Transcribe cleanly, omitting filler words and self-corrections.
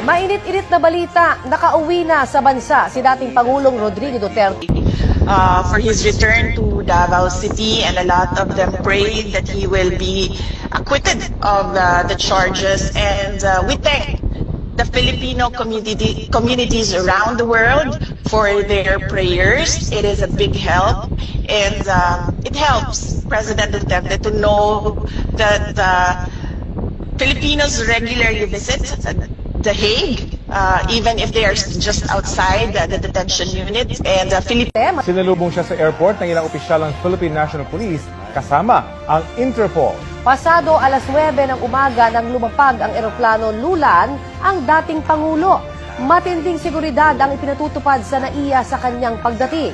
Mainit-init na balita, nakauwi na sa bansa si dating Pangulong Rodrigo Duterte. For his return to Davao City, and a lot of them prayed that he will be acquitted of the charges. And we thank the Filipino communities around the world for their prayers. It is a big help, and it helps President Duterte to know that Filipinos regularly visit The Hague, even if they are just outside the detention unit. And Sinalubong siya sa airport ng ilang opisyal ng Philippine National Police kasama ang Interpol. Pasado alas 9 ng umaga nang lumapag ang eroplano Lulan ang dating Pangulo. Matinding seguridad ang ipinatutupad sa NAIA sa kanyang pagdating.